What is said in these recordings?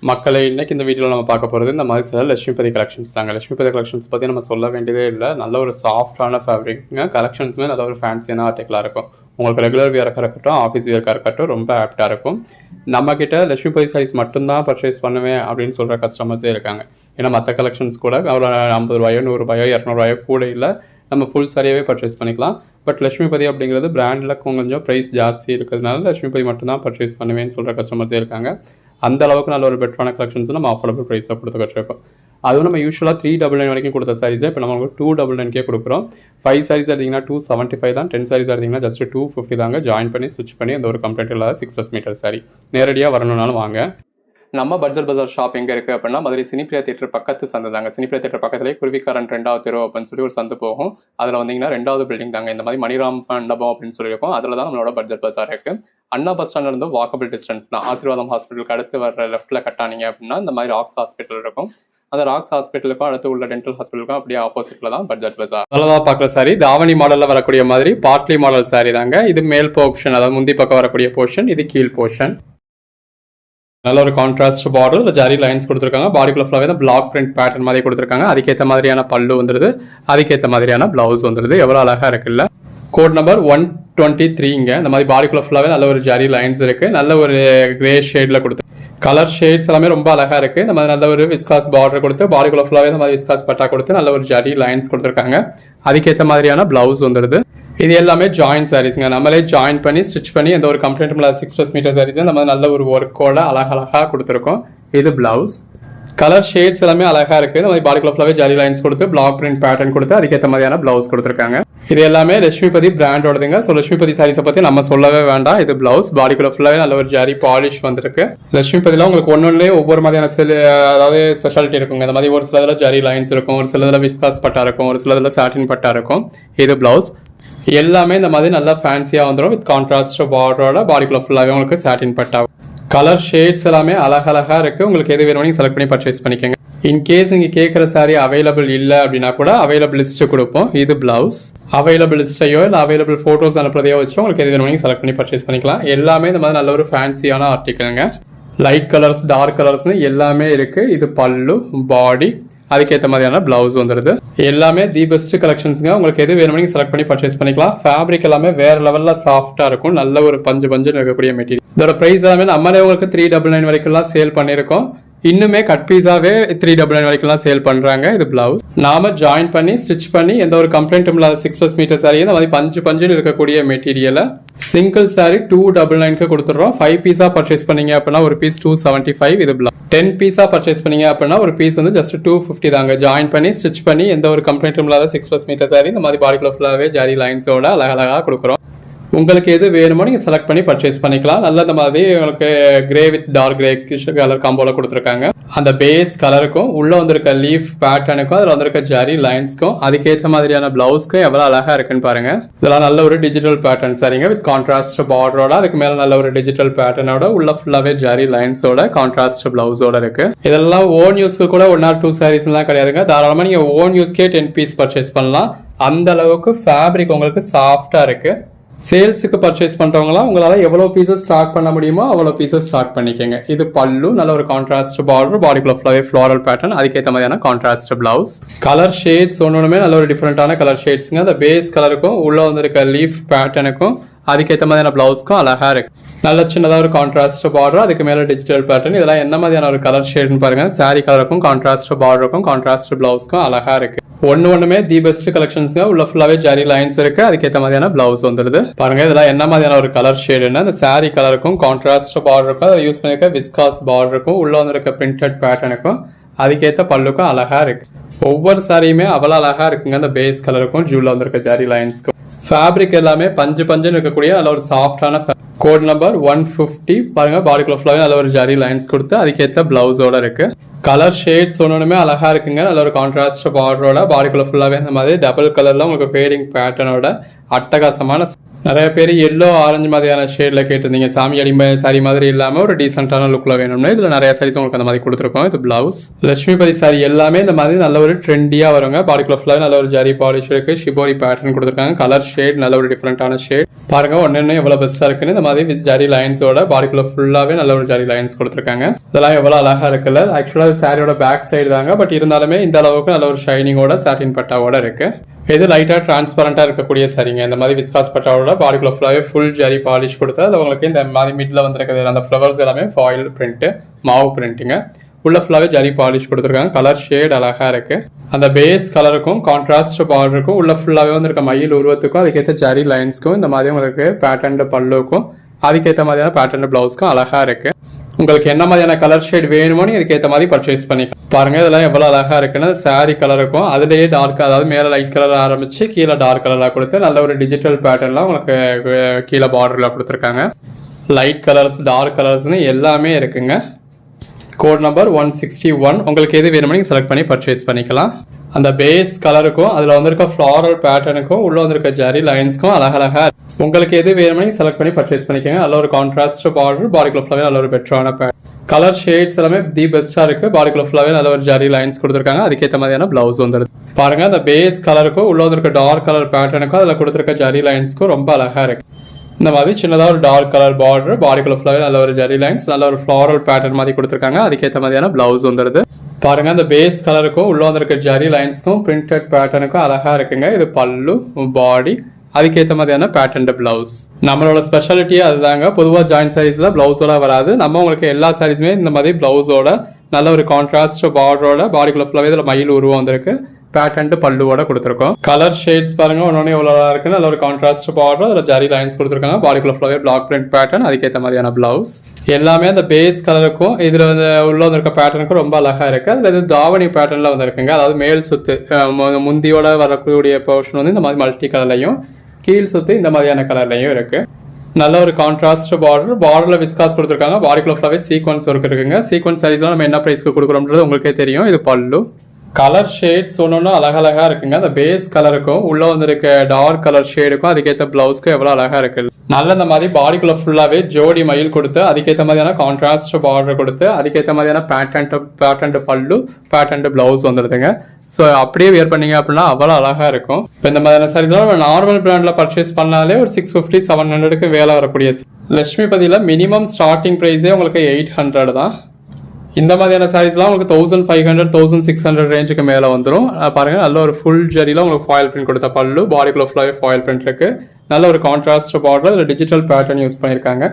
மக்களை இன்னைக்கு இந்த வீடியோவில் நம்ம பார்க்க போகிறது இந்த மாதிரி சில லட்சுமிபதி கலெக்ஷன்ஸ் தாங்க. லட்சுமிபதி கலெக்ஷன்ஸ் பற்றி நம்ம சொல்ல வேண்டியதே இல்லை. நல்ல ஒரு சாஃப்டான ஃபேப்ரிக்ங்க. கலெக்ஷன்ஸுமே நல்ல ஒரு ஃபேன்சியான ஆர்டிக்கலாக இருக்கும். உங்களுக்கு ரெகுலர் வியர்க்காக இருக்கட்டும், ஆஃபீஸ் வியர்க்காக இருக்கட்டும், ரொம்ப ஆப்டாக இருக்கும். நம்மக்கிட்ட லட்சுமிபதி சாரீஸ் மட்டும்தான் பர்ச்சேஸ் பண்ணுவேன் அப்படின்னு சொல்கிற கஸ்டமர்ஸே இருக்காங்க. ஏன்னா மற்ற கலெக்ஷன்ஸ் கூட அவ்வளோ 50 ரூபாயோ 100 ரூபாயோ 200 ரூபாயோ கூட இல்லை, நம்ம ஃபுல் சாரியாகவே பர்ச்சேஸ் பண்ணிக்கலாம். பட் லட்சுமிபதி அப்படிங்கிறது பிராண்டில் கொஞ்சம் ப்ரைஸ் ஜாஸ்தி இருக்கிறதுனால லட்சுமிபதி மட்டும்தான் பர்ச்சேஸ் பண்ணுவேன்னு சொல்கிற கஸ்டமர்ஸே இருக்காங்க. அந்த அளவுக்கு நல்ல ஒரு பெட்டரான கலெக்ஷன்ஸ் நம்ம அஃபோர்டபுள் ப்ரைஸாக கொடுத்துக்கிட்டு இருக்கோம். அதுவும் நம்ம யூஸ்வலாக 399 வரைக்கும் கொடுத்த சாரீஸை இப்போ நம்ம 299 கொடுக்குறோம். 5 சாரீஸ் எடுத்திங்கன்னா 275 தான். 10 சாரீஸ் எடுத்திங்கன்னா ஜஸ்ட் 250 தாங்க. ஜாயின் பண்ணி ஸ்டிச் பண்ணி எந்த ஒரு கம்ப்ளைண்ட் இல்லாத 6+ மீட்டர் சாரி. நேரடியாக வரணுன்னாலும் வாங்க. நம்ம பட்ஜெட் பஜார் ஷாப் எங்கே இருக்குது அப்படின்னா மதுரை சினிப்ரியா தியேட்டர் பக்கத்து சந்தை தாங்க. சினிப்ரியா தியேட்டர் பக்கத்துலேயே குருவிக்காரன் 2வது தெரு அப்படின்னு சொல்லி ஒரு சந்தை போகும். அதில் வந்தீங்கன்னா 2வது பில்டிங் தாங்க. இந்த மாதிரி மணிராம் மண்டபம் அப்படின்னு சொல்லியிருக்கோம். அதில் தான் நம்மளோட பட்ஜெட் பஜார் இருக்குது. அண்ணா பஸ் ஸ்டாண்ட்ல இருந்து வாக்கபிள் டிஸ்டன்ஸ் தான். ஆசீர்வாதம் ஹாஸ்பிட்டலுக்கு அடுத்து வர லெஃப்ட்டில் கட்டானீங்க அப்படின்னா இந்த மாதிரி ராக்ஸ் ஹாஸ்பிட்டல் இருக்கும். அந்த ராக்ஸ் ஹாஸ்பிட்டலுக்கும் அடுத்து உள்ள டென்டல் ஹாஸ்பிட்டலுக்கும் அப்படியே ஆப்போசிட்ல தான் பட்ஜெட் பஜார். அதில் பார்க்குற சாரி தாவணி மாடலில் வரக்கூடிய மாதிரி பாட்லி மாடல் சாரி தாங்க. இது மேல் போர்ஷன், அதாவது முந்தி பக்கம் வரக்கூடிய போர்ஷன். இது கீழ் போர்ஷன். நல்ல ஒரு கான்ட்ராஸ்ட் பார்டர், இல்லை ஜரி லைன்ஸ் கொடுத்துருக்காங்க. பாடிக்குள்ள ஃபுல்லாகவே தான் பிளாக் பிரிண்ட் பேட்டர்ன் மாதிரி கொடுத்துருக்காங்க. அதுக்கேற்ற மாதிரியான பல்லு வந்துடுது, அதுக்கேற்ற மாதிரியான பிளவுஸ் வந்துடுது. எவ்வளோ அழகாக இருக்குல்ல. கோட் நம்பர் 123ங்க. இந்த மாதிரி பாடிக்குள்ள ஃபுல்லாகவே நல்ல ஒரு ஜரி லைன்ஸ் இருக்குது. நல்ல ஒரு கிரே ஷேடில் கொடுத்து கலர் ஷேட்ஸ் எல்லாமே ரொம்ப அழகாக இருக்குது. இந்த மாதிரி நல்ல ஒரு விஸ்காஸ் பார்டர் கொடுத்து பாடிக்குள்ள ஃபுல்லாகவே இந்த மாதிரி விஸ்காஸ் பட்டா கொடுத்து நல்ல ஒரு ஜரி லைன்ஸ் கொடுத்துருக்காங்க. அதுக்கேற்ற மாதிரியான பிளவுஸ் வந்துடுது. இது எல்லாமே ஜாயின் சாரீஸ்ங்க. நம்மளே ஜாயின் பண்ணி ஸ்டிச் பண்ணி எந்த ஒரு கம்ப்ளைண்ட்டும் இல்லாத 6+ மீட்டர் சாரீஸ் நம்ம நல்ல ஒரு ஒர்க்கோட அழகாக கொடுத்துருக்கோம். இது பிளவுஸ். கலர் ஷேட்ஸ் எல்லாமே அழகாக இருக்குது. இந்த மாதிரி பாடிக்குள்ள ஃபுல்லாகவே ஜரி லைன்ஸ் கொடுத்து பிளாக் பிரிண்ட் பேட்டர்ன் கொடுத்து அதுக்கேற்ற மாதிரியான பிளவுஸ் கொடுத்துருக்காங்க. இது எல்லாமே லட்சுமிபதி பிராண்டோடதுங்க. ஸோ லட்சுமிபதி சாரீஸை பற்றி நம்ம சொல்லவே வேண்டாம். இது பிளவுஸ். பாடிக்குள்ள ஃபுல்லாகவே நல்ல ஒரு ஜரி பாலிஷ் வந்துருக்கு. லட்சுமிபதியில் உங்களுக்கு ஒன்னொன்னே ஒவ்வொரு மாதிரியான அதாவது ஸ்பெஷாலிட்டி இருக்குங்க. இந்த மாதிரி ஒரு சிலதில் ஜரி லைன்ஸ் இருக்கும், ஒரு சிலதில் விஸ்காஸ் பட்டா இருக்கும், ஒரு சிலதில் சாட்டின் பட்டா இருக்கும். இது பிளவுஸ். எல்லாமே இந்த மாதிரி நல்லா ஃபேன்சியாக வந்துடும். வித் கான்ட்ராஸ்ட் பார்டரோட பாடிக்குள்ள ஃபுல்லாகவே உங்களுக்கு சாட்டின் பட்டா. கலர் ஷேட்ஸ் எல்லாமே அழகழகாக இருக்குது. உங்களுக்கு எது வேணும் நீங்கள் செலக்ட் பண்ணி பர்ச்சேஸ் பண்ணிக்கோங்க. இன்கேஸ் நீங்கள் கேட்குற சாரீ அவைலபிள் இல்லை அப்படின்னா கூட அவைலபிள் லிஸ்ட்டு கொடுப்போம். இது பிளவுஸ். அவைலபிள் லிஸ்ட்டையோ இல்லை அவைலபிள் ஃபோட்டோஸ் அனுப்புறதையோ வச்சு உங்களுக்கு எது வேணும் நீங்கள் செலக்ட் பண்ணி பர்ச்சேஸ் பண்ணிக்கலாம். எல்லாமே இந்த மாதிரி நல்ல ஒரு ஃபேன்சியான ஆர்டிக்கலுங்க. லைட் கலர்ஸ், டார்க் கலர்ஸ்னு எல்லாமே இருக்குது. இது பல்லு, பாடி, அதுக்கேற்ற மாதிரியான பிளவுஸ் வந்துடுது. எல்லாமே தி பெஸ்ட் கலெக்ஷன்ஸுங்க. உங்களுக்கு எது வேணுமோ நீங்கள் செலக்ட் பண்ணி பர்ச்சேஸ் பண்ணிக்கலாம். ஃபேப்ரிக் எல்லாமே வேற லெவலில் சாஃப்டாக இருக்கும். நல்ல ஒரு பஞ்சு இருக்கக்கூடிய மெட்டீரியல். இதோட ப்ரைஸ் எல்லாமே நம்மளே உங்களுக்கு 399 வரைக்கும்லாம் சேல் பண்ணியிருக்கோம். இன்னுமே கட் பீஸாவே 399 வரைக்கும்லாம் சேல் பண்றாங்க. இது பிளவுஸ். நாம ஜாயின் பண்ணி ஸ்டிச் பண்ணி எந்த ஒரு கம்ப்ளைண்ட்டும் இல்லாத 6+ மீட்டர் சாரி இந்த மாதிரி பஞ்சுன்னு இருக்கக்கூடிய மெட்டீரியலை சிங்கிள் சாரி 299 கொடுத்துடுறோம். 5 பீஸா பர்ச்சேஸ் பண்ணீங்க அப்படின்னா ஒரு பீஸ் 275. இது பிளவுஸ். 10 பீஸா பர்ச்சேஸ் பண்ணீங்க அப்படின்னா ஒரு பீஸ் வந்து ஜஸ்ட் 250 தாங்க. ஜாயின் பண்ணி ஸ்டிச் பண்ணி எந்த ஒரு கம்ப்ளைண்ட்டும் இல்லாத 6+ மீட்டர் சாரி இந்த மாதிரி பாடிக்குள்ள ஃபுல்லாவே ஜரி லைன்ஸோட அழகழகா கொடுக்குறோம். உங்களுக்கு எது வேணுமோ நீங்கள் செலக்ட் பண்ணி பர்ச்சேஸ் பண்ணிக்கலாம். நல்ல இந்த மாதிரி உங்களுக்கு grey with dark grey colour காம்போல கொடுத்துருக்காங்க. அந்த பேஸ் கலருக்கும் உள்ள வந்திருக்க லீஃப் பேட்டர்னுக்கும் அதில் வந்திருக்க ஜரி லைன்ஸ்க்கும் அதுக்கேற்ற மாதிரியான பிளவுஸ்க்கும் எவ்வளோ அழகாக இருக்குன்னு பாருங்க. இதெல்லாம் நல்ல ஒரு டிஜிட்டல் பேட்டர்ன் சரிங்க. வித் கான்ட்ராஸ்ட் பார்டரோட அதுக்கு மேலே நல்ல ஒரு டிஜிட்டல் பேட்டர்னோட உள்ள ஃபுல்லாகவே ஜரி லைன்ஸோட கான்ட்ராஸ்ட் பிளவுஸோட இருக்கு. இதெல்லாம் ஓன் யூஸ்க்கு கூட 1 or 2 சாரீஸ்லாம் கிடையாதுங்க. தாராளமாக நீங்கள் ஓன் யூஸ்க்கே 10 பீஸ் பர்ச்சேஸ் பண்ணலாம். அந்த அளவுக்கு ஃபேப்ரிக் உங்களுக்கு சாஃப்டாக இருக்கு. சேல்ஸுக்கு பர்ச்சேஸ் பண்றவங்களாம் உங்களால எவ்வளவு பீசஸ் ஸ்டாக் பண்ண முடியுமோ அவ்வளவு பீசஸ் ஸ்டாக் பண்ணிக்கங்க. இது பல்லு, நல்ல ஒரு கான்ட்ராஸ்ட் பார்டர், பாடிக்குள்ள ஃபுல்லாவே ஃப்ளோரல் பேட்டர்ன், அதுக்கேற்ற மாதிரியான கான்ட்ராஸ்ட் பிளவுஸ். கலர் ஷேட்ஸ் ஒன்றுமே நல்ல ஒரு டிஃப்ரெண்டான கலர் ஷேட்ஸுங்க. அந்த பேஸ் கலருக்கும் உள்ள வந்திருக்க லீஃப் பேட்டர்னுக்கும் அதுக்கேற்ற மாதிரியான பிளவுஸ்க்கும் அழகா இருக்கு. நல்ல சின்னதாக ஒரு கான்ட்ராஸ்ட் பார்டர், அதுக்கு மேலே டிஜிட்டல் பேட்டர்ன். இதெல்லாம் என்ன மாதிரியான ஒரு கலர் ஷேட்னு பாருங்க. சாரி கலருக்கும் கான்ட்ராஸ்ட் பார்டருக்கும் கான்ட்ராஸ்ட் பிளவுஸ்க்கும் அழகா இருக்கு. ஒண்ணுமே தி பெஸ்ட் கலெக்ஷன்ஸ்ங்க. உள்ள ஃபுல்லாவே ஜரி லைன்ஸ் இருக்கு. அதுக்கேற்ற மாதிரியான பிளவுஸ் வந்துடுது. பாருங்க இதெல்லாம் என்ன மாதிரியான ஒரு கலர் ஷேடுன்னா அந்த சாரி கலருக்கும் கான்ட்ராஸ்ட் பார்டருக்கும் அதை யூஸ் பண்ணிருக்க விஸ்காஸ் பார்டருக்கும் உள்ள வந்திருக்க பிரிண்டட் பேட்டர்னுக்கும் அதுக்கேற்ற பல்லுக்கும் அழகா இருக்கு. ஒவ்வொரு சாரியுமே அவ்வளோ அழகா இருக்குங்க. அந்த பேஸ் கலருக்கும் ஜூல வந்திருக்க ஜரி லைன்ஸ்க்கும் ஃபேப்ரிக் எல்லாமே பஞ்சுன்னு இருக்கக்கூடிய நல்ல ஒரு சாஃப்டான. கோட் நம்பர் 150 பாருங்க. பாடிக்குள்ள ஃபுல்லாவே நல்ல ஒரு ஜரி லைன்ஸ் கொடுத்து அதுக்கேற்ற பிளவுஸோட இருக்கு. கலர் ஷேட்ஸ் ஒன்றுமே அழகா இருக்குங்க. நல்ல ஒரு கான்ட்ராஸ்ட் பார்டரோட பாடிக்குள்ள ஃபுல்லாவே இந்த மாதிரி டபுள் கலர்ல உங்களுக்கு ஃபேடிங் பேட்டர்னோட அட்டகாசமான நிறைய பேர் எல்லோ ஆரஞ்சு மாதிரியான ஷேடில் கேட்டிருந்தீங்க. சாமி அடிமை சாரி மாதிரி இல்லாமல் ஒரு டீசெண்டான லுக்கில் வேணும்னு. இதில் நிறைய சாரீஸ் உங்களுக்கு அந்த மாதிரி கொடுத்துருக்கோம். இது பிளவுஸ். லட்சுமிபதி சாரி எல்லாமே இந்த மாதிரி நல்ல ஒரு ட்ரெண்டியாக வருங்க. பாடிக்குள்ள ஃபுல்லாக நல்ல ஒரு ஜரி பாலிஷ் இருக்குது. ஷிபோரி பேட்டர்ன் கொடுத்துருக்காங்க. கலர் ஷேட் நல்ல ஒரு டிஃப்ரெண்டான ஷேட் பாருங்க. ஒன்று எவ்வளோ பெஸ்ட்டாக இருக்குன்னு இந்த மாதிரி ஜரி லைன்ஸோட பாடிக்குள்ள ஃபுல்லாகவே நல்ல ஒரு ஜரி லைன்ஸ் கொடுத்துருக்காங்க. இதெல்லாம் எவ்வளோ அழகாக இருக்குல்ல. ஆக்சுவலாக சாரியோட பேக் சைடு தாங்க, பட் இருந்தாலுமே இந்த அளவுக்கு நல்ல ஒரு ஷைனிங்கோட சாட்டின் பட்டாவோட இருக்கு. இது லைட்டாக டிரான்ஸ்பரண்டாக இருக்கக்கூடிய சரிங்க. இந்த மாதிரி விஸ்காஸ் பட்டாவோட பாடிக்குள்ள ஃபுல்லாகவே ஃபுல் ஜரி பாலிஷ் கொடுத்து அது உங்களுக்கு இந்த மாதிரி மிடில் வந்துருக்குது அந்த ஃப்ளவர்ஸ் எல்லாமே ஃபாயில் பிரிண்ட்டு, மாவு பிரிண்ட்டுங்க. உள்ள ஃபுல்லாகவே ஜரி பாலிஷ் கொடுத்துருக்காங்க. கலர் ஷேட் அழகாக இருக்குது. அந்த பேஸ் கலருக்கும் கான்ட்ராஸ்ட் பார்டருக்கும் உள்ள ஃபுல்லாகவே வந்துருக்க மயில் உருவத்துக்கும் அதுக்கேற்ற ஜரி லைன்ஸ்க்கும் இந்த மாதிரி உங்களுக்கு பேட்டர்ன் பல்லுக்கும் அதுக்கேற்ற மாதிரியான பேட்டர்ன் ப்ளவுஸ்க்கும் அழகாக இருக்குது. உங்களுக்கு என்ன மாதிரியான கலர் ஷேட் வேணுமோ நீங்கள் அதுக்கேற்ற மாதிரி பர்ச்சேஸ் பண்ணிக்கலாம். பாருங்கள் இதெல்லாம் எவ்வளோ அழகாக இருக்குன்னு சாரீ கலருக்கும் அதுலேயே டார்க், அதாவது மேலே லைட் கலர் ஆரம்பித்து கீழே டார்க் கலராக கொடுத்து நல்ல ஒரு டிஜிட்டல் பேட்டர்ன்லாம் உங்களுக்கு கீழே பார்டரில் கொடுத்துருக்காங்க. லைட் கலர்ஸ், டார்க் கலர்ஸ்னு எல்லாமே இருக்குங்க. Code number 161. உங்களுக்கு எது வேணுமோ நீங்கள் செலக்ட் பண்ணி பர்ச்சேஸ் பண்ணிக்கலாம். அந்த பேஸ் கலருக்கும் அதில் வந்திருக்க ஃப்ளாரல் பேட்டர்னுக்கும் உள்ள வந்திருக்க ஜரி லைன்ஸ்க்கும் அழகழகாக உங்களுக்கு எது வேணுமோ செலக்ட் பண்ணி பர்ச்சேஸ் பண்ணிக்கோங்க. நல்ல ஒரு கான்ட்ராஸ்ட் பார்டர், பாடிக்குள்ள ஃபுல்லாகவே நல்ல ஒரு பெட்டரான கலர் ஷேட்ஸ் எல்லாமே தி பெஸ்ட்டாக இருக்குது. பாடிக்குள்ள ஃபுல்லாகவே நல்ல ஒரு ஜரி லைன்ஸ் கொடுத்துருக்காங்க. அதுக்கேற்ற மாதிரியான ப்ளவுஸ் வந்துடுது. பாருங்கள் அந்த பேஸ் கலருக்கும் உள்ள வந்திருக்க டார்க் கலர் பேட்டர்னுக்கும் அதில் கொடுத்துருக்க ஜரி லைன்ஸ்க்கும் ரொம்ப அழகாக இருக்குது. இந்த மாதிரி சின்னதாக ஒரு டார்க் கலர் பார்டர், பாடிக்குள்ள ஃபுல்லாகவே நல்ல ஒரு ஜரி லைன்ஸ், நல்ல ஒரு ஃப்ளாரல் பேட்டர்ன் மாதிரி கொடுத்துருக்காங்க. அதுக்கேற்ற மாதிரியான ப்ளவுஸ் வந்துடுது. பாருங்க அந்த பேஸ் கலருக்கும் உள்ள வந்திருக்க ஜரி லைன்ஸ்க்கும் பிரிண்டட் பேட்டர்னுக்கும் அழகாக இருக்குங்க. இது பல்லு, பாடி, அதுக்கேற்ற மாதிரியான பேட்டர்ன் பிளவுஸ். நம்மளோட ஸ்பெஷாலிட்டியே அதுதாங்க. பொதுவாக ஜாயின்ட் சாரீஸ்ல பிளவுஸோட வராது. நம்ம உங்களுக்கு எல்லா சாரீஸுமே இந்த மாதிரி பிளவுஸோட நல்ல ஒரு கான்ட்ராஸ்ட் பார்டரோட பாடிக்குள்ள ஃபுல்லாகவே இதில் மயில் உருவம் வந்திருக்கு. பேட்டர்ன் பல்லுவோட கொடுத்துருக்கோம். கலர் ஷேட்ஸ் பாருங்க ஒன்னொன்னு எவ்வளோ இருக்குன்னு நல்ல ஒரு கான்ட்ராஸ்ட் பார்டர், அதில் ஜரி லைன்ஸ் கொடுத்துருக்காங்க. பாடிக்குள்ள ஃபுல்லாகவே பிளாக் பிரிண்ட் பேட்டர்ன், அதுக்கேற்ற மாதிரியான பிளவுஸ். எல்லாமே அந்த பேஸ் கலருக்கும் இதில் வந்து உள்ள வந்திருக்க பேட்டர்னுக்கும் ரொம்ப அழகாக இருக்குது. அதில் இது தாவணி பேட்டர்னில் வந்துருக்குங்க. அதாவது மேல் சுத்து முந்தியோட வரக்கூடிய போர்ஷன் வந்து இந்த மாதிரி மல்டி கலர்லையும், கீழ் சுத்து இந்த மாதிரியான கலர்லையும் இருக்கு. நல்ல ஒரு கான்ட்ராஸ்ட் பார்டர், பார்டரில் விஸ்காஸ் கொடுத்துருக்காங்க. பாடிக்குள்ள ஃபுல்லாகவே சீக்வன்ஸ் ஒர்க் இருக்குங்க. சீக்வன்ஸ் சாரீஸ்லாம் நம்ம என்ன ப்ரைஸ்க்கு கொடுக்குறோம்ன்றது உங்களுக்கே தெரியும். இது பல்லு. கலர் ஷேட்ஸ் ஒன்று அழகழகாக இருக்குங்க. அந்த பேஸ் கலருக்கும் உள்ள வந்துருக்க டார்க் கலர் ஷேடுக்கும் அதுக்கேற்ற பிளவுஸ்க்கும் எவ்வளோ அழகாக இருக்குது. நல்ல இந்த மாதிரி பாடிக்குள்ள ஃபுல்லாகவே ஜோடி மயில் கொடுத்து அதுக்கேற்ற மாதிரியான கான்ட்ராஸ்ட் பார்டர் கொடுத்து அதுக்கேற்ற மாதிரியான பேட்டர்ன் பல்லு, பேட்டர்ன் பிளவுஸ் வந்துடுதுங்க. ஸோ அப்படியே வியர் பண்ணீங்க அப்படின்னா அவ்வளோ அழகாக இருக்கும். இப்போ இந்த மாதிரியான சாரீஸ்லாம் நம்ம நார்மல் பிராண்டில் பர்ச்சேஸ் பண்ணாலே ஒரு 650-700க்கு வேலை வரக்கூடிய லட்சுமிபதியில் மினிமம் ஸ்டார்டிங் ப்ரைஸே உங்களுக்கு 800 தான். இந்த மாதிரியான சாரீஸ்லாம் உங்களுக்கு 1500-1600 ரேஞ்சுக்கு மேலே வந்துடும். பாருங்க நல்ல ஒரு ஃபுல் ஜரியில் உங்களுக்கு ஃபாயில் பிரிண்ட் கொடுத்த பல்லு, பாடிக்குள்ள ஃபுல்லாகவே ஃபாயில் பிரிண்ட் இருக்கு. நல்ல ஒரு கான்ட்ராஸ்ட் பார்டர், அதில் டிஜிட்டல் பேட்டர்ன் யூஸ் பண்ணியிருக்காங்க.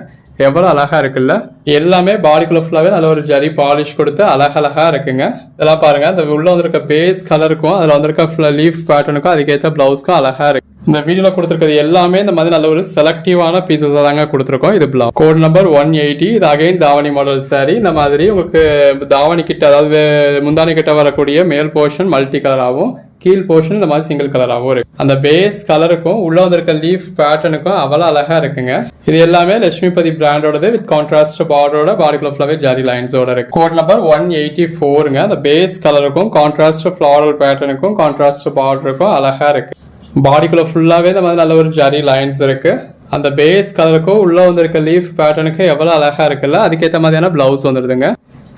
எவ்வளோ அழகா இருக்குல்ல. எல்லாமே பாடிக்குள்ள ஃபுல்லாகவே நல்ல ஒரு ஜரி பாலிஷ் கொடுத்து அழகழகா இருக்குங்க. இதெல்லாம் பாருங்க அந்த உள்ள வந்திருக்க பேஸ் கலருக்கும் அதில் வந்திருக்க லீஃப் பேட்டர்னுக்கும் அதுக்கேற்ற பிளவுஸ்க்கும் அழகா இருக்கு. இந்த வீடியோல கொடுத்துருக்கிறது எல்லாமே இந்த மாதிரி நல்ல ஒரு செலக்டிவான பீசஸ் தாங்க கொடுத்துருக்கோம். இது பிளவுஸ். Code number 180. இது அகைன் தாவணி மாடல் சாரி. இந்த மாதிரி உங்களுக்கு தாவணி கிட்ட, அதாவது முந்தானி கிட்ட வரக்கூடிய மேல் போர்ஷன் மல்டி கலராகவும் கீழ் போர்ஷன் இந்த மாதிரி சிங்கிள் கலராகவும் இருக்கு. அந்த பேஸ் கலருக்கும் உள்ள வந்திருக்க லீஃப் பேட்டர்னுக்கும் அவ்வளோ அழகா இருக்குங்க. இது எல்லாமே லட்சுமிபதி பிராண்டோடது வித் கான்ட்ராஸ்ட் பார்டரோட பாடிக்குள்ள ஃபுல்லாவே ஜரி லைன்ஸோட இருக்கு. கோட் நம்பர் 184ங்க. அந்த பேஸ் கலருக்கும் கான்ட்ராஸ்ட் ஃபிளாரல் பேட்டர்னுக்கும் கான்ட்ராஸ்ட் பார்டருக்கும் அழகா இருக்கு. பாடிக்குள்ள ஃபுல்லாவே இந்த மாதிரி நல்ல ஒரு ஜரி லைன்ஸ் இருக்கு. அந்த பேஸ் கலருக்கும் உள்ள வந்திருக்க லீஃப் பேட்டர்னுக்கு எவ்வளவு அழகா இருக்குல்ல. அதுக்கேற்ற மாதிரியான பிளவுஸ் வந்துடுதுங்க.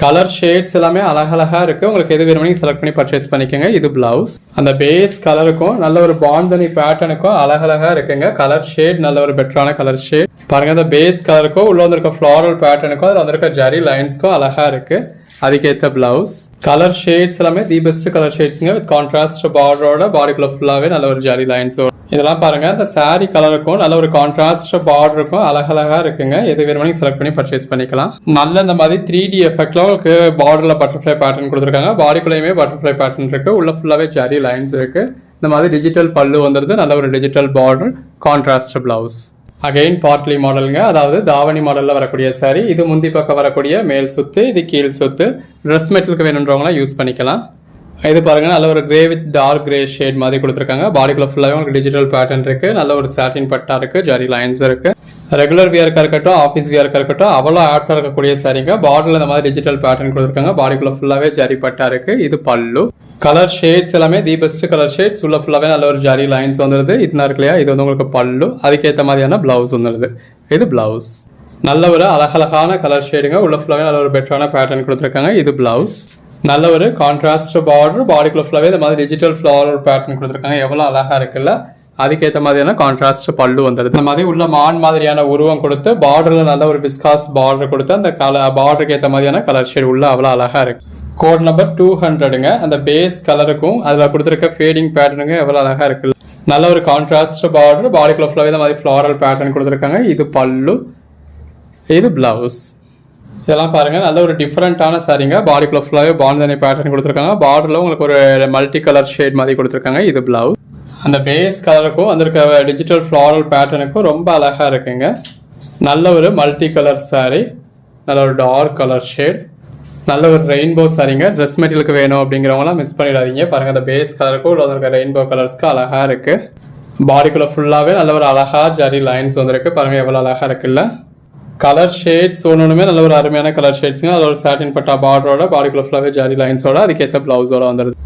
கலர் ஷேட்ஸ் எல்லாமே அழகழகா இருக்கு. உங்களுக்கு எது வேணுமோ செலக்ட் பண்ணி பர்ச்சேஸ் பண்ணிக்கோங்க. இது பிளவுஸ். அந்த பேஸ் கலருக்கும் நல்ல ஒரு பாந்தனி பேட்டர்னுக்கும் அழகழகா இருக்குங்க. கலர் ஷேட் நல்ல ஒரு பெட்டரான கலர் ஷேட். பாருங்க அந்த பேஸ் கலருக்கும் உள்ள வந்திருக்க ஃபிளாரல் பேட்டர்னுக்கும் அதில் வந்திருக்க ஜரி லைன்ஸ்க்கும் அழகா இருக்கு. அதுக்கேற்ற பிளவுஸ். கலர் ஷேட்ஸ் எல்லாமே தி பெஸ்ட் கலர் ஷேட்ஸ்ங்க. வித் கான்ட்ராஸ்ட் பார்டரோட பாடிக்குள்ள ஃபுல்லாவே நல்ல ஒரு ஜரி லைன்ஸோட. இதெல்லாம் பாருங்க அந்த சாரி கலருக்கும் நல்ல ஒரு கான்ட்ராஸ்ட் பார்டருக்கும் அழகழகா இருக்குங்க. எது வேணுமோ செலக்ட் பண்ணி பர்ச்சேஸ் பண்ணிக்கலாம். நல்ல இந்த மாதிரி 3D எஃபெக்ட்ல உங்களுக்கு பார்டர்ல பட்டர்ஃப்ளை பேட்டர்ன் கொடுத்துருக்காங்க. பாடிக்குள்ளேயுமே பட்டர்ஃப்ளை பேட்டர்ன் இருக்கு. உள்ள ஃபுல்லாவே ஜரி லைன்ஸ் இருக்கு. இந்த மாதிரி டிஜிட்டல் பல்லு வந்துருது. நல்ல ஒரு digital border, contrast blouse. Again partly மாடலுங்க. அதாவது தாவணி மாடலில் வரக்கூடிய சாரி. இது முந்தி பக்கம் வரக்கூடிய மேல் சுத்து, இது கீழ் சுத்து. ட்ரெஸ் மெட்டலுக்கு வேணுன்றவங்களாம் யூஸ் பண்ணிக்கலாம். இது பாருங்க நல்ல ஒரு grey with dark grey shade மாதிரி கொடுத்துருக்காங்க. பாடிக்குள்ள ஃபுல்லாகவே உங்களுக்கு டிஜிட்டல் பேட்டர்ன் இருக்கு. நல்ல ஒரு சாட்டின் பட்டா இருக்கு. ஜரி லைன்ஸ் இருக்கு. ரெகுலர் வியர்க்காக இருக்கட்டும், ஆஃபீஸ் வியர்க்காக இருக்கட்டும், அவ்வளோ ஆப்டாக இருக்கக்கூடிய சாரீங்க. பார்டரில் இந்த மாதிரி டிஜிட்டல் பேட்டர்ன் கொடுத்துருக்காங்க. பாடிக்குள்ளே ஃபுல்லாகவே ஜரி பட்டா இருக்குது. இது பல்லு. கலர் ஷேட்ஸ் எல்லாமே தி பெஸ்ட் கலர் ஷேட்ஸ். உள்ள ஃபுல்லாகவே நல்ல ஒரு ஜரி லைன்ஸ் வந்துடுது. இதுனா இருக்கு இல்லையா, இது வந்து உங்களுக்கு பல்லு. அதுக்கேற்ற மாதிரியான ப்ளவுஸ் வந்துடுது. இது ப்ளவுஸ். நல்ல ஒரு அழகழகான கலர் ஷேடுங்க. உள்ள ஃபுல்லாகவே நல்ல ஒரு பெட்டரான பேட்டர்ன் கொடுத்துருக்காங்க. இது ப்ளவுஸ். நல்ல ஒரு கான்ட்ராஸ்ட் பார்டர். பாடிக்குள்ளே ஃபுல்லாகவே இந்த மாதிரி டிஜிட்டல் ஃப்ளவர் பேட்டர்ன் கொடுத்துருக்காங்க. எவ்வளோ அழகாக இருக்குல்ல. அதுக்கேற்ற மாதிரியான கான்ட்ராஸ்ட் பல்லு வந்துடுது. இந்த மாதிரி உள்ள மான் மாதிரியான உருவம் கொடுத்து பார்டரில் நல்ல ஒரு விஸ்காஸ் பார்டர் கொடுத்து அந்த பார்டருக்கு ஏற்ற மாதிரியான கலர் ஷேட் உள்ள அவ்வளோ அழகாக இருக்கு. கோட் நம்பர் 200ங்க. அந்த பேஸ் கலருக்கும் அதில் கொடுத்துருக்க ஃபேடிங் பேட்டர்னுங்க எவ்வளோ அழகாக இருக்குல்ல. நல்ல ஒரு கான்ட்ராஸ்ட் பார்டர். பாடிக்குள்ள ஃபுல்லாகவே இந்த மாதிரி ஃப்ளாரல் பேட்டர்ன் கொடுத்துருக்காங்க. இது பல்லு. இது பிளவுஸ். இதெல்லாம் பாருங்க நல்ல ஒரு டிஃப்ரெண்டான சாரீங்க. பாடிக்குள்ள ஃபுல்லாகவே பாண்டனி பேட்டர்ன் கொடுத்துருக்காங்க. பார்டரில் உங்களுக்கு ஒரு மல்டி கலர் ஷேட் மாதிரி கொடுத்துருக்காங்க. இது பிளவுஸ். அந்த பேஸ் கலருக்கும் வந்திருக்க டிஜிட்டல் ஃப்ளாரல் பேட்டர்னுக்கும் ரொம்ப அழகாக இருக்குங்க. நல்ல ஒரு மல்டி கலர் சாரீ. நல்ல ஒரு டார்க் கலர் ஷேட். நல்ல ஒரு ரெயின்போ சாரீங்க. ட்ரெஸ் மெட்டீரியலுக்கு வேணும் அப்படிங்கிறவங்களாம் மிஸ் பண்ணிடாதீங்க. பாருங்கள் அந்த பேஸ் கலருக்கும் உள்ள வந்திருக்க ரெயின்போ கலர்ஸ்க்கு அழகாக இருக்குது. பாடிக்குள்ளே ஃபுல்லாகவே நல்ல ஒரு அழகாக ஜரி லைன்ஸ் வந்துருக்கு. பாருங்கள் எவ்வளோ அழகாக இருக்குல்ல. கலர் ஷேட்ஸ் ஒன்றுமே நல்ல ஒரு அருமையான கலர் ஷேட்ஸுங்க. அதில் ஒரு சாட்டின் பட்டா பார்டரோட பாடிக்குள்ளே ஃபுல்லாகவே ஜரி லைன்ஸோட அதுக்கேற்ற ப்ளவுஸோட வந்துடுது.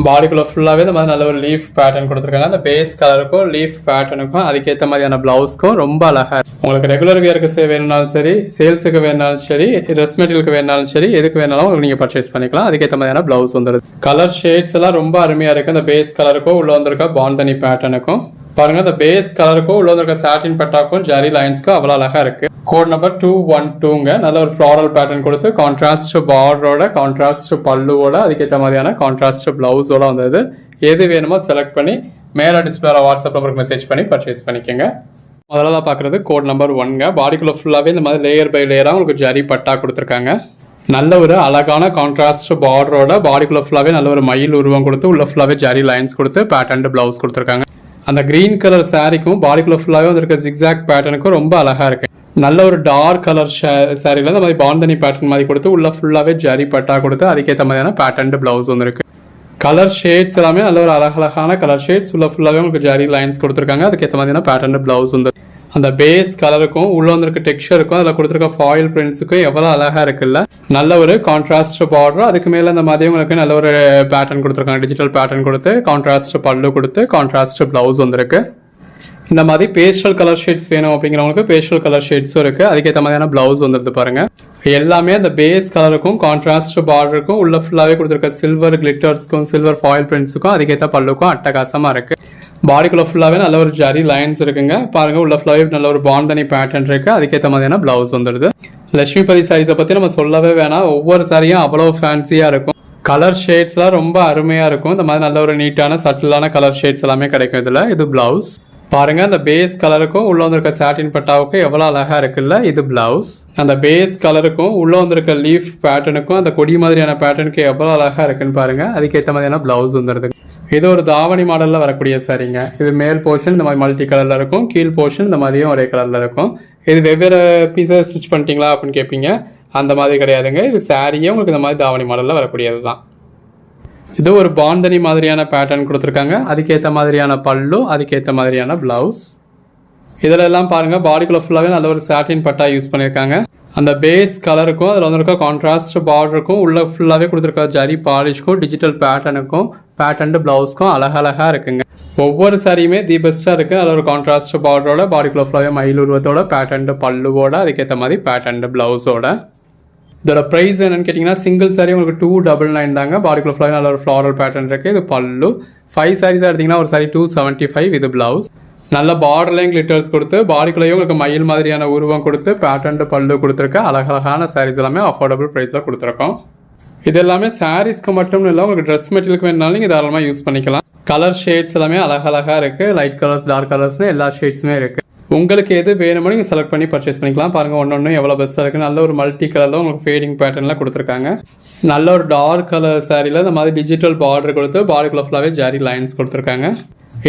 பாடிக்குள்ளே ஃபுல்லாகவே இந்த மாதிரி நல்ல ஒரு லீஃப் பேட்டர்ன் கொடுத்துருக்காங்க. அந்த பேஸ் கலருக்கும் லீஃப் பேட்டர்னுக்கும் அதுக்கேற்ற மாதிரியான ப்ளவுஸ்க்கும் ரொம்ப அழகாக. உங்களுக்கு ரெகுலர் வியருக்கு வேணுனாலும் சரி, சேல்ஸுக்கு வேணாலும் சரி, ட்ரெஸ் மெட்டீரியலுக்கு வேணாலும் சரி, எதுக்கு வேணாலும் உங்களுக்கு நீங்கள் பர்ச்சேஸ் பண்ணிக்கலாம். அதுக்கேற்ற மாதிரியான ப்ளவுஸ் வந்துடுது. கலர் ஷேட்ஸ் எல்லாம் ரொம்ப அருமையாக இருக்குது. அந்த பேஸ் கலருக்கும் உள்ள வந்திருக்க பாண்டனி பேட்டர்னுக்கும் பாருங்க. அந்த பேஸ் கலருக்கும் உள்ள வந்திருக்க சாட்டின் பட்டாக்கும் ஜரி லைன்ஸ்க்கும் அவ்வளோ அழகாக இருக்குது. கோட் நம்பர் 212ங்க. நல்ல ஒரு ஃப்ளாரல் பேட்டர்ன் கொடுத்து கான்ட்ராஸ்ட் பார்டரோட கான்ட்ராஸ்ட் பல்லுவோட அதுக்கேற்ற மாதிரியான கான்ட்ராஸ்ட் பிளவுஸோட வந்தது. எது வேணுமோ செலக்ட் பண்ணி மேலே டிஸ்பிளேல வாட்ஸ்அப் நம்பருக்கு மெசேஜ் பண்ணி பர்ச்சேஸ் பண்ணிக்கோங்க. முதல்ல பார்க்குறது கோட் நம்பர் 1ங்க. பாடிக்குள்ளே ஃபுல்லாகவே இந்த மாதிரி லேயர் பை லேயராக உங்களுக்கு ஜரி பட்டா கொடுத்துருக்காங்க. நல்ல ஒரு அழகான கான்ட்ராஸ்ட் பார்டரோட பாடிக்குள்ளே ஃபுல்லாகவே நல்ல ஒரு மயில் உருவம் கொடுத்து உள்ள ஃபுல்லாகவே ஜரி லைன்ஸ் கொடுத்து பேட்டர்ன் பிளவுஸ் கொடுத்துருக்காங்க. அந்த கிரீன் கலர் சாரிக்கும் பாடிக்குள்ளே ஃபுல்லாகவே வந்திருக்க ஜிக்ஸாக் பேட்டர்னுக்கும் ரொம்ப அழகாக இருக்குது. நல்ல ஒரு டார்க் கலர் சாரியில் இந்த மாதிரி பாண்டனி பேட்டர்ன் மாதிரி கொடுத்து உள்ள ஃபுல்லாகவே ஜரி பட்டா கொடுத்து அதுக்கேற்ற மாதிரியான பேட்டர்ன் பிளவுஸ் வந்துருக்கு. கலர் ஷேட்ஸ் எல்லாமே நல்ல ஒரு அழகழகான கலர் ஷேட்ஸ். உள்ள ஃபுல்லாகவே உங்களுக்கு ஜரி லைன்ஸ் கொடுத்துருக்காங்க. அதுக்கேற்ற மாதிரியான பேட்டர்ன் பிளவுஸ் வந்து அந்த பேஸ் கலருக்கும் உள்ள வந்திருக்க டெக்ஸ்சருக்கும் அதில் கொடுத்துருக்க ஃபாயில் பிரிண்ட்ஸுக்கும் எவ்வளோ அழகாக இருக்குல்ல. நல்ல ஒரு கான்ட்ராஸ்ட் பார்டர். அதுக்கு மேலே இந்த மாதிரி உங்களுக்கு நல்ல ஒரு பேட்டர்ன் கொடுத்துருக்காங்க. டிஜிட்டல் பேட்டர்ன் கொடுத்து கான்ட்ராஸ்ட் பல்லு கொடுத்து கான்ட்ராஸ்ட் பிளவுஸ் வந்துருக்கு. இந்த மாதிரி பேஸ்டல் கலர் ஷேட்ஸ் வேணும் அப்படிங்கிறவங்களுக்கு பேஸ்டல் கலர் ஷேட்ஸும் இருக்குது. அதுக்கேற்ற மாதிரியான ப்ளவுஸ் வந்துடுது பாருங்கள். எல்லாமே அந்த பேஸ் கலருக்கும் கான்ட்ராஸ்ட் பார்டருக்கும் உள்ள ஃபுல்லாகவே கொடுத்துருக்க சில்வர் கிளிட்டர்ஸ்க்கும் சில்வர் ஃபாயில் பிரிண்ட்ஸுக்கும் அதுக்கேற்ற பல்லுக்கும் அட்டகாசமாக இருக்குது. பாடிக்குள்ளே ஃபுல்லாகவே நல்ல ஒரு ஜரி லைன்ஸ் இருக்குங்க. பாருங்கள் உள்ள ஃபுல்லாகவே நல்ல ஒரு பாண்டனி பேட்டர்ன் இருக்குது. அதுக்கேற்ற மாதிரியான ப்ளவுஸ் வந்துடுது. லட்சுமிபதி சாரீஸை பற்றி நம்ம சொல்லவே வேணாம். ஒவ்வொரு சாரியும் அவ்வளோ ஃபேன்சியாக இருக்கும். கலர் ஷேட்ஸ்லாம் ரொம்ப அருமையாக இருக்கும். இந்த மாதிரி நல்ல ஒரு நீட்டான சட்டிலான கலர் ஷேட்ஸ் எல்லாமே கிடைக்கும் இதில். இது ப்ளவுஸ். பாருங்க அந்த பேஸ் கலருக்கும் உள்ள வந்திருக்க சாட்டின் பட்டாவுக்கும் எவ்வளோ அழகாக இருக்குல்ல. இது பிளவுஸ். அந்த பேஸ் கலருக்கும் உள்ள வந்திருக்க லீஃப் பேட்டர்னுக்கும் அந்த கொடி மாதிரியான பேட்டர்னுக்கு எவ்வளோ அழகாக இருக்குன்னு பாருங்க. அதுக்கேற்ற மாதிரியான பிளவுஸ் வந்துடுது. இது ஒரு தாவணி மாடலில் வரக்கூடிய சாரீங்க. இது மேல் போர்ஷன் இந்த மாதிரி மல்டி கலரில் இருக்கும். கீழ் போர்ஷன் இந்த மாதிரியும் ஒரே கலரில் இருக்கும். இது வெவ்வேறு பீஸை ஸ்டிச் பண்ணிட்டீங்களா அப்படின்னு கேட்பீங்க. அந்த மாதிரி கிடையாதுங்க. இது சாரியே உங்களுக்கு இந்த மாதிரி தாவணி மாடலில் வரக்கூடியது தான். இது ஒரு பாண்டனி மாதிரியான பேட்டர்ன் கொடுத்துருக்காங்க. அதுக்கேற்ற மாதிரியான பல்லு, அதுக்கேற்ற மாதிரியான பிளவுஸ். இதில் எல்லாம் பாருங்கள் பாடிக்குள்ளே ஃபுல்லாகவே நல்ல ஒரு சாட்டின் பட்டா யூஸ் பண்ணியிருக்காங்க. அந்த பேஸ் கலருக்கும் அதில் வந்துருக்க கான்ட்ராஸ்ட் பார்டருக்கும் உள்ள ஃபுல்லாகவே கொடுத்துருக்க ஜரி பாலிஷ்க்கும் டிஜிட்டல் பேட்டர்னுக்கும் பேட்டர்ன் பிளவுஸ்க்கும் அழகழகாக இருக்குங்க. ஒவ்வொரு சாரியுமே தி பெஸ்ட்டாக இருக்குது. அதில் ஒரு கான்ட்ராஸ்ட் பார்டரோட பாடிக்குள்ளே ஃபுல்லாகவே மயில் உருவத்தோட பேட்டர்ன் பல்லுவோட அதுக்கேற்ற மாதிரி பேட்டர்ன் பிளவுஸோட. இதோட ப்ரைஸ் என்னன்னு கேட்டிங்கன்னா சிங்கிள் சாரி உங்களுக்கு 299 தாங்க. பாடிக்குள்ள ஃபுல்லாக நல்ல ஒரு ஃப்ளாரல் பேட்டர்ன் இருக்குது. இது பல்லு. 5 சாரீஸாக எடுத்திங்கன்னா ஒரு சாரி 275. இது பிளவுஸ். நல்ல பார்டர்லையும் கிளிட்டர்ஸ் கொடுத்து பாடிக்குள்ளேயும் உங்களுக்கு மயில் மாதிரியான உருவம் கொடுத்து பேட்டர்ன் பல்லு கொடுத்துருக்க அழகழகான சாரீஸ் எல்லாமே அஃபோர்டபுள் ப்ரைஸில் கொடுத்துருக்கோம். இது எல்லாமே சாரீஸ்க்கு மட்டும் இல்லை, உங்களுக்கு ட்ரெஸ் மெட்டீரியலுக்கு வேணாலும் நீங்கள் தாராளமாக யூஸ் பண்ணிக்கலாம். கலர் ஷேட்ஸ் எல்லாமே அழகழகாக இருக்குது. லைட் கலர்ஸ், டார்க் கலர்ஸ்னு எல்லா ஷேட்ஸுமே இருக்குது. உங்களுக்கு எது வேணுமோ நீங்கள் செலக்ட் பண்ணி பர்ச்சேஸ் பண்ணிக்கலாம். பாருங்கள் ஒன்று எவ்வளோ பெஸ்ட்டாக இருக்குது. நல்ல ஒரு மல்டி கலரில் உங்களுக்கு ஃபேடிங் பேட்டர்னில் கொடுத்துருக்காங்க. நல்ல ஒரு டார்க் கலர் சாரியில் இந்த மாதிரி டிஜிட்டல் பார்டர் கொடுத்து பாடிக்குள்ள ஃபுல்லாகவே ஜாரி லைன்ஸ் கொடுத்துருக்காங்க.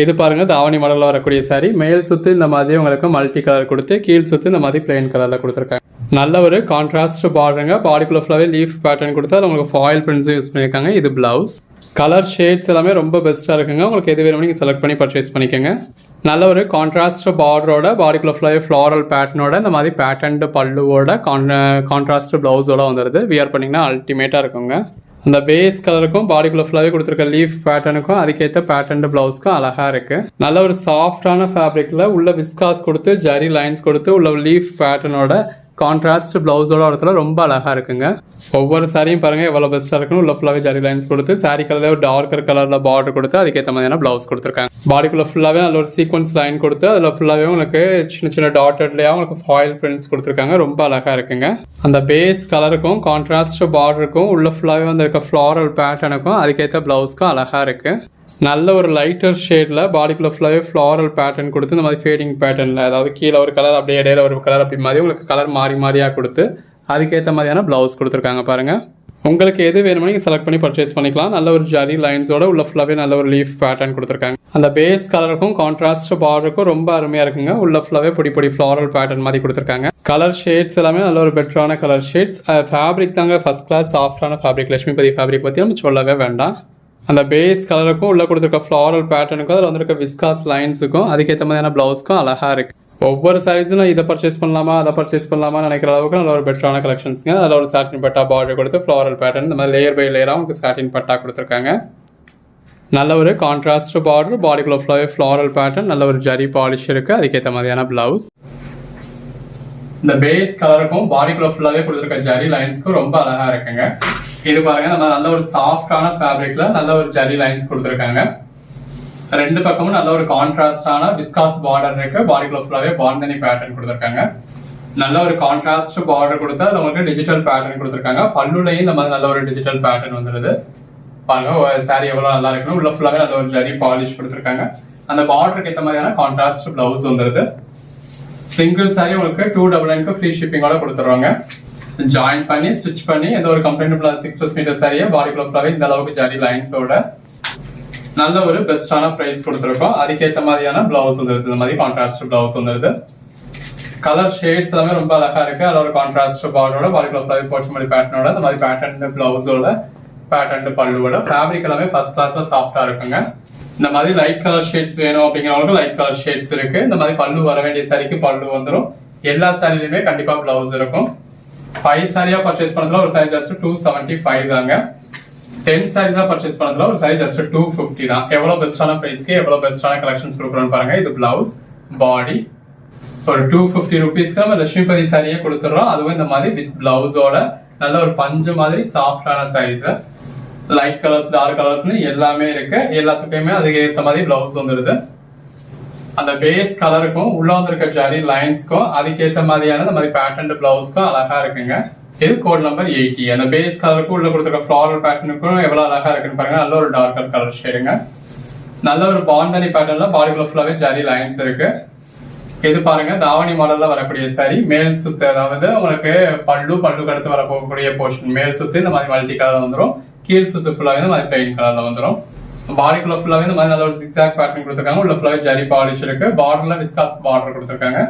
இது பாருங்கள் தாவணி மாடலில் வரக்கூடிய சாரி. மேல் சுற்று இந்த மாதிரி உங்களுக்கு மல்டி கலர் கொடுத்து கீழ் சுற்று இந்த மாதிரி பிளெயின் கலரில் கொடுத்துருக்காங்க. நல்ல ஒரு கான்ட்ராஸ்ட் பார்டருங்க. பாடிக்குள்ள ஃபுல்லாகவே லீஃப் பேட்டர்ன் கொடுத்து அதில் உங்களுக்கு ஃபாயில் பிரிண்ட்ஸும் யூஸ் பண்ணியிருக்காங்க. இது பிளவுஸ். கலர் ஷேட்ஸ் எல்லாமே ரொம்ப பெஸ்ட்டாக இருக்குங்க. உங்களுக்கு எது வேணுமோ நீங்கள் செலக்ட் பண்ணி பர்ச்சேஸ் பண்ணிக்கோங்க. நல்ல ஒரு கான்ட்ராஸ்ட் பார்டரோட பாடிக்குள்ள ஃபுல்லாகவே ஃப்ளாரல் பேட்டர்னோட இந்த மாதிரி பேட்டர்ன் பல்லுவோட கான்ட்ராஸ்ட் ப்ளவுஸோட வந்துடுது. வியர் பண்ணிங்கன்னா அல்டிமேட்டாக இருக்குங்க. அந்த பேஸ் கலருக்கும் பாடிக்குள்ள ஃபுல்லாகவே கொடுத்துருக்க லீஃப் பேட்டர்னுக்கும் அதுக்கேற்ற பேட்டர்ன் ப்ளவுஸ்க்கும் அழகாக இருக்குது. நல்ல ஒரு சாஃப்டான ஃபேப்ரிக்கில் உள்ள விஸ்காஸ் கொடுத்து ஜரி லைன்ஸ் கொடுத்து உள்ள லீஃப் பேட்டர்னோட கான்ட்ராஸ்ட் ப்ளவுஸோட இடத்துல ரொம்ப அழகாக இருக்குங்க. ஒவ்வொரு சாரியும் பாருங்கள் எவ்வளோ பெஸ்ட்டாக இருக்குன்னு உள்ள ஃபுல்லாகவே ஜரி லைன்ஸ் கொடுத்து சாரி கலரில் ஒரு டார்க்கர் கலரில் பார்டர் கொடுத்து அதுக்கேற்ற மாதிரியான ப்ளவுஸ் கொடுத்துருக்காங்க. பாடிக்குள்ளே ஃபுல்லாகவே நல்ல ஒரு சீக்வன்ஸ் லைன் கொடுத்து அதில் ஃபுல்லாகவே உங்களுக்கு சின்ன சின்ன டாட்டட்லேயே உங்களுக்கு ஃபாயில் பிரிண்ட்ஸ் கொடுத்துருக்காங்க. ரொம்ப அழகாக இருக்குங்க. அந்த பேஸ் கலருக்கும் கான்ட்ராஸ்ட் பார்டருக்கும் உள்ள ஃபுல்லாகவே வந்திருக்க ஃப்ளாரல் பேட்டர்னுக்கும் அதுக்கேற்ற ப்ளவுஸ்க்கும் அழகாக இருக்குது. நல்ல ஒரு லைட்டர் ஷேடில் பாடிக்குள்ள ஃபுல்லாகவே ஃப்ளாரல் பேட்டர்ன் கொடுத்து இந்த மாதிரி ஃபேடிங் பேட்டர்னில் அதாவது கீழே ஒரு கலர் அப்படியே இடையில ஒரு கலர் அப்படி மாதிரி உங்களுக்கு கலர் மாறி மாறியாக கொடுத்து அதுக்கேற்ற மாதிரியான ப்ளவுஸ் கொடுத்துருக்காங்க பாருங்கள். உங்களுக்கு எது வேணுமோ நீங்கள் செலக்ட் பண்ணி பர்ச்சேஸ் பண்ணிக்கலாம். நல்ல ஒரு ஜரி லைன்ஸோட உள்ள ஃபுல்லாகவே நல்ல ஒரு லீஃப் பேட்டர்ன் கொடுத்துருக்காங்க. அந்த பேஸ் கலருக்கும் கான்ட்ராஸ்ட் பார்டருக்கும் ரொம்ப அருமையாக இருக்குங்க. உள்ள ஃபுல்லாகவே பொடி பொடி ஃப்ளாரல் பேட்டர்ன் மாதிரி கொடுத்துருக்காங்க. கலர் ஷேட்ஸ் எல்லாமே நல்ல ஒரு பெட்டரான கலர் ஷேட்ஸ். ஃபேப்ரிக் தாங்க ஃபர்ஸ்ட் கிளாஸ் சாஃப்டான ஃபேப்ரிக். லட்சுமிபதி ஃபேப்ரிக் பற்றி நம்ம சொல்லவே வேண்டாம். அந்த பேஸ் கலருக்கும் உள்ள கொடுத்துருக்க ஃப்ளாரல் பேட்டர்னுக்கும் அதில் வந்துருக்க விஸ்காஸ் லைன்ஸுக்கும் அதுக்கேற்ற மாதிரியான ப்ளவுஸ்க்கும் அழகாக இருக்குது. ஒவ்வொரு சாரீஸும் நான் இதை பர்ச்சேஸ் பண்ணலாமா அதை பர்ச்சேஸ் பண்ணலாமா நினைக்கிற அளவுக்கு நல்ல ஒரு பெட்டரான கலெக்ஷன்ஸுங்க. அதில் ஒரு சாட்டின் பட்டா பார்டர் கொடுத்து ஃப்ளாரல் பேட்டர்ன் இந்த மாதிரி லேயர் பை லேயராக உங்களுக்கு சாட்டின் பட்டா கொடுத்துருக்காங்க. நல்ல ஒரு கான்ட்ராஸ்ட் பார்டர் பாடிக்குள்ள ஃபுல்லாகவே ஃப்ளாரல் பேட்டர்ன் நல்ல ஒரு ஜரி பாலிஷ் இருக்குது. அதுக்கேற்ற மாதிரியான ப்ளவுஸ். இந்த பேஸ் கலருக்கும் பாடிக்குள்ள ஃபுல்லாகவே கொடுத்துருக்க ஜரி லைன்ஸ்க்கும் ரொம்ப அழகாக இருக்குங்க. இது பாருங்க நம்ம நல்ல ஒரு சாஃப்டான ஃபேப்ரிக்ல நல்ல ஒரு ஜரி லைன்ஸ் கொடுத்துருக்காங்க. ரெண்டு பக்கமும் நல்ல ஒரு கான்ட்ராஸ்டான விஸ்காஸ் பார்டர் இருக்கு. பாடிக்குள்ள ஃபுல்லாவே பாந்தனி பேட்டர்ன் கொடுத்துருக்காங்க. நல்ல ஒரு கான்ட்ராஸ்ட் பார்டர் கொடுத்து அதில் உங்களுக்கு டிஜிட்டல் பேட்டர்ன் கொடுத்துருக்காங்க. பல்லுலையும் இந்த மாதிரி நல்ல ஒரு டிஜிட்டல் பேட்டர்ன் வந்துடுது. பாருங்க சாரி எவ்வளவு நல்லா இருக்குன்னு உள்ள ஃபுல்லாவே நல்ல ஒரு ஜரி பாலிஷ் கொடுத்துருக்காங்க. அந்த பார்டருக்கு ஏற்ற மாதிரியான கான்ட்ராஸ்ட் பிளவுஸ் வந்துடுது. சிங்கிள் சாரி உங்களுக்கு 299 ஃப்ரீ ஷிப்பிங்கோட கொடுத்துருவாங்க. ஜாயின் பண்ணி ஸ்டிச் பண்ணி எந்த ஒரு கம்ப்ளைண்ட் 6+ மீட்டர் சாரியை பாடிக்குள்ள ஃபுல்லாவே இந்த அளவுக்கு ஜரி லைன்ஸோட நல்ல ஒரு பெஸ்டான பிரைஸ் கொடுத்துருக்கோம். அதுக்கேற்ற மாதிரியான பிளவுஸ் வந்துருது. இந்த மாதிரி கான்ட்ராஸ்ட் பிளவுஸ் வந்துருது. கலர் ஷேட்ஸ் எல்லாமே ரொம்ப அழகா இருக்கு. அதில் ஒரு கான்ட்ராஸ்ட் பார்டரோட பாடிக்குள்ள ஃபுல்லாவே போச்ச மாதிரி பேட்டர்னோட இந்த மாதிரி பேட்டர்ன் பிளவுஸோட பேட்டர்ன் பல்லுவோட ஃபேப்ரிக் எல்லாமே ஃபர்ஸ்ட் கிளாஸ்ல சாஃப்டா இருக்குங்க. இந்த மாதிரி லைட் கலர் ஷேட்ஸ் வேணும் அப்படிங்கிறவங்களுக்கு லைட் கலர் ஷேட்ஸ் இருக்கு. இந்த மாதிரி பல்லு வர வேண்டிய சாரிக்கு பல்லு வந்துடும். எல்லா சாரிலையுமே கண்டிப்பா பிளவுஸ் இருக்கும். 5 சாரியா பர்ச்சேஸ் பண்ணதுல ஒரு சாரி ஜஸ்ட் 275 தாங்க. 10 சாரீஸா பர்ச்சேஸ் பண்ணதுல ஒரு சாரி ஜஸ்ட் 250 தான். எவ்வளவு பெஸ்டான பிரைஸ்க்கு எவ்வளவு பெஸ்டான கலெக்ஷன்ஸ் கொடுக்குறோம்னு பாருங்க. இது பிளவுஸ் பாடி ஒரு 250 ருபீஸ்க்கு நம்ம லட்சுமிபதி சாரியே கொடுத்துறோம். அதுவும் இந்த மாதிரி வித் பிளவுஸோட நல்ல ஒரு பஞ்சு மாதிரி சாஃப்டான சாரீஸ். லைட் கலர்ஸ் டார்க் கலர்ஸ்னு எல்லாமே இருக்கு. எல்லாத்துக்குமே அதுக்கு ஏற்ற மாதிரி பிளவுஸ் வந்துடுது. அந்த பேஸ் கலருக்கும் உள்ள வந்திருக்க ஜரி லைன்ஸ்க்கும் அதுக்கேற்ற மாதிரியான இந்த மாதிரி பேட்டர்ன் பிளவுஸ்க்கும் அழகா இருக்குங்க. இது கோட் நம்பர் 80. அந்த பேஸ் கலருக்கும் உள்ள கொடுத்துருக்க ஃப்ளாரல் பேட்டர்னுக்கும் எவ்வளவு அழகா இருக்குன்னு பாருங்க. நல்ல ஒரு டார்க்கர் கலர் ஷேடுங்க. நல்ல ஒரு பாந்தனி பேட்டர்ன்ல பாடிக்குள்ள ஃபுல்லாவே ஜரி லைன்ஸ் இருக்கு. இது பாருங்க தாவணி மாடல்ல வரக்கூடிய சாரி. மேல் சுத்து அதாவது உங்களுக்கு பல்லுக்கு அடுத்து வர போகக்கூடிய போர்ஷன் மேல் சுத்து இந்த மாதிரி மல்டி கலர்ல வந்துடும். கீழ் சுத்து ஃபுல்லாவே இந்த மாதிரி பிளைன் கலர்ல வந்துடும். பாடிக்குள்ள ஃபுல்லாவே இந்த மாதிரி நல்ல ஒரு ஜிக்ஸாக் பேட்டர்ன் கொடுத்துருக்காங்க. உள்ள ஃபுல்லாவே ஜரி பாலிஷ் இருக்கு. பார்டர்ல விஸ்காஸ் பார்டர் கொடுத்துருக்காங்க.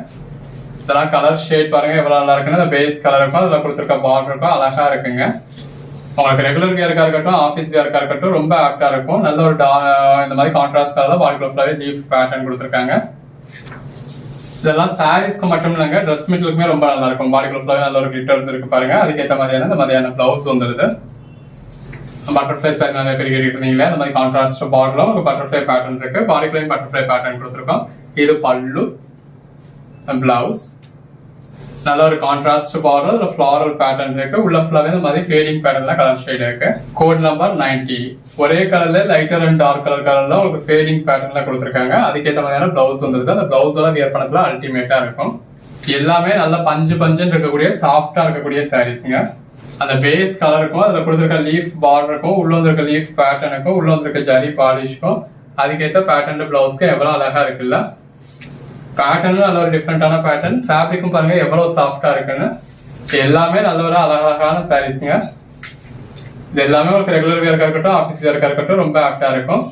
இதெல்லாம் கலர் ஷேட் பாருங்க எவ்வளவு நல்லா இருக்குன்னு. இந்த பேஸ் கலருக்கும் அதில் கொடுத்துருக்க பார்டருக்கும் அழகா இருக்குங்க. உங்களுக்கு ரெகுலர் வியர்க்கா இருக்கட்டும் ஆஃபீஸ் வியர்க்கா இருக்கட்டும் ரொம்ப ஆப்டா இருக்கும். நல்ல ஒரு இந்த மாதிரி கான்ட்ராஸ்ட் கலர்ல பாடிக்குள்ள ஃபுல்லாவே லீஃப் பேட்டர்ன் கொடுத்துருக்காங்க. இதெல்லாம் சாரீஸ்க்கு மட்டும் இல்லைங்க ட்ரெஸ் மெட்டீரியலுக்குமே ரொம்ப நல்லா இருக்கும். பாடிக்குள்ள ஃபுல்லாவே நல்ல ஒரு கிளிட்டர்ஸ் இருக்கு பாருங்க. அதுக்கேற்ற மாதிரியான இந்த மாதிரியான பிளவுஸ் வந்துடுது. பட்டர்ஃப்ளை சாரி நிறைய பேர் கேட்டுட்டு இருந்தீங்களே அந்த மாதிரி கான்ட்ராஸ்ட் பார்டர்ல ஒரு பட்டர்ஃப்ளை பேட்டர்ன் இருக்கு. பாடிக்குள்ளேயும் பட்டர்ஃப்ளை பேட்டர்ன் கொடுத்துருக்கோம். இது பல்லு பிளவுஸ் நல்ல ஒரு கான்ட்ராஸ்ட் பார்டர் அதுல ஃப்ளாரல் பேட்டர்ன் இருக்கு. உள்ள ஃபுல்லாவே இந்த மாதிரி ஃபேடிங் பேட்டர்ன்ல கலர் ஷேட் இருக்கு. Code number 90. ஒரே கலர்ல லைட்டர் அண்ட் டார்க் கலர்ல உங்களுக்கு ஃபேடிங் பேட்டர்ன்ல கொடுத்துருக்காங்க. அதுக்கேற்ற மாதிரியான பிளவுஸ் வந்துருக்கு. அந்த பிளவுஸோட வியர் பண்ணதுல அல்டிமேட்டா இருக்கும். எல்லாமே நல்ல பஞ்சுன்னு இருக்கக்கூடிய சாஃப்டா இருக்கக்கூடிய சாரீஸ்ங்க. அந்த பேஸ் கலருக்கும் அதில் கொடுத்துருக்க லீஃப் பார்டருக்கும் உள்ள வந்திருக்க லீஃப் பேட்டர்னுக்கும் உள்ள வந்திருக்க ஜரி பாலிஷ்க்கும் அதுக்கேற்ற பேட்டர்ன் பிளவுஸ்க்கும் எவ்வளவு அழகா இருக்குல்ல. பேட்டர்னும் நல்ல ஒரு டிஃப்ரெண்டான பேட்டர்ன். ஃபேப்ரிக்கும் பாருங்க எவ்வளவு சாஃப்டா இருக்குன்னு. எல்லாமே நல்ல ஒரு அழகான சாரீஸ்ங்க. இது எல்லாமே உங்களுக்கு ரெகுலர் வியர்க்கா இருக்கட்டும் ஆஃபீஸ் வியர்க்கா இருக்கட்டும் ரொம்ப ஆப்டா இருக்கும்.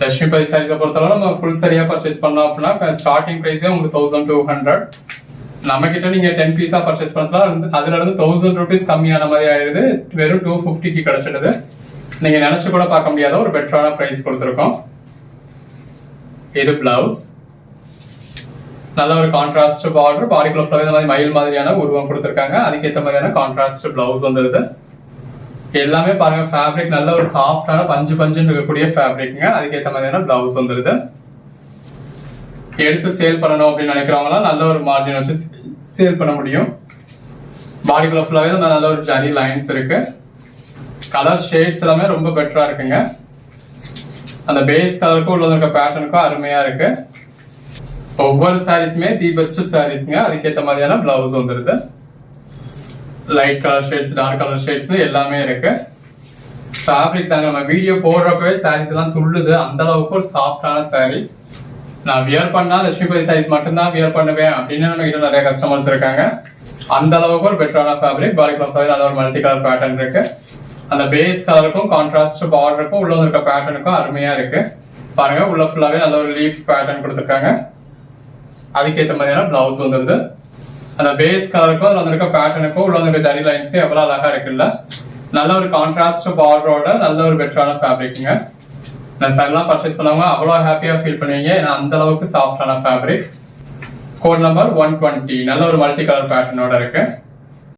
லட்சுமிபதி சாரீஸை பொறுத்தளவு நம்ம ஃபுல் சரியா பர்ச்சேஸ் பண்ணோம் அப்படின்னா ஸ்டார்டிங் பிரைஸே உங்களுக்கு 1200. நம்ம கிட்ட நீங்க 10 பீஸா பர்ச்சேஸ் பண்ணலாம். அதுல இருந்து 1000 rupees கம்மியான மாதிரி ஆயிடுது. வெறும் 250க்கு கிடைச்சிடுது. நீங்க நினைச்சு கூட பார்க்க முடியாத ஒரு பெட்டரான பிரைஸ் கொடுத்துருக்கோம். இது பிளவுஸ் நல்ல ஒரு கான்ட்ராஸ்ட் பார்டர், பாடிக்குள்ள ஃபுல்லாவே இந்த மாதிரி மயில் மாதிரியான உருவம் கொடுத்துருக்காங்க. அதுக்கேற்ற மாதிரியான கான்ட்ராஸ்ட் பிளவுஸ் வந்துருது. எல்லாமே பாருங்க ஃபேப்ரிக் நல்ல ஒரு சாஃப்டான பஞ்சு பஞ்சுன்னு இருக்கக்கூடிய ஃபேப்ரிக்ங்க. அதுக்கேற்ற மாதிரியான பிளவுஸ் வந்துருது. எடுத்து சேல் பண்ணணும் அப்படின்னு நினைக்கிறவங்களாம் நல்ல ஒரு மார்ஜின் வச்சு சேல் பண்ண முடியும். பாடிக்குள்ள ஃபுல்லாவே நல்ல ஒரு ஜரி லைன்ஸ் இருக்கு. கலர் ஷேட்ஸ் எல்லாமே ரொம்ப பெட்டரா இருக்குங்க. அந்த பேஸ் கலருக்கும் உள்ள இருக்க பேட்டர்னுக்கும் அருமையா இருக்கு. ஒவ்வொரு சாரீஸுமே தி பெஸ்ட் சாரீஸ்ங்க. அதுக்கேற்ற மாதிரியான பிளவுஸ் வந்துருது. Light colour shades, dark colour shades எல்லாமே இருக்கு. ஃபேப்ரிக் தாங்க நம்ம வீடியோ போடுறப்பவே சாரீஸ் எல்லாம் துள்ளுது. அந்த அளவுக்கு ஒரு சாஃப்டான சாரீ. நான் வியர் பண்ணா லட்சுமிபதி சாரீஸ் மட்டும்தான் வியர் பண்ணுவேன் அப்படின்னு நம்ம நிறைய கஸ்டமர்ஸ் இருக்காங்க. அந்த அளவுக்கு ஒரு பெட்டரான ஃபேப்ரிக். பாடிக்குள்ள நல்ல ஒரு மல்டி கலர் பேட்டர்ன் இருக்கு. அந்த பேஸ் கலருக்கும் கான்ட்ராஸ்ட் பார்டருக்கும் உள்ள இருக்க பேட்டர்னுக்கும் அருமையா இருக்கு. பாருங்க உள்ள ஃபுல்லாவே நல்ல ஒரு லீஃப் பேட்டர்ன் கொடுத்துருக்காங்க. அதுக்கேற்ற மாதிரியான பிளவுஸ் வந்துருது. அந்த பேஸ் கலருக்கும் அதுல இருக்க பேட்டர்னுக்கும் உள்ள இருக்க ஜரி லைன்ஸ்க்கும் எவ்வளவு அழகா இருக்குல்ல. நல்ல ஒரு கான்ட்ராஸ்ட் பார்டரோட நல்ல ஒரு பெட்டரான ஃபேப்ரிக்ங்க. நான் சாரிலாம் பர்ச்சேஸ் பண்ணவங்க அவ்வளோ ஹாப்பியா ஃபீல் பண்ணுவீங்க. ஏன்னா அந்த அளவுக்கு சாஃப்டான ஃபேப்ரிக். கோட் நம்பர் 120 நல்ல ஒரு மல்டி கலர் பேட்டர்னோட இருக்கு.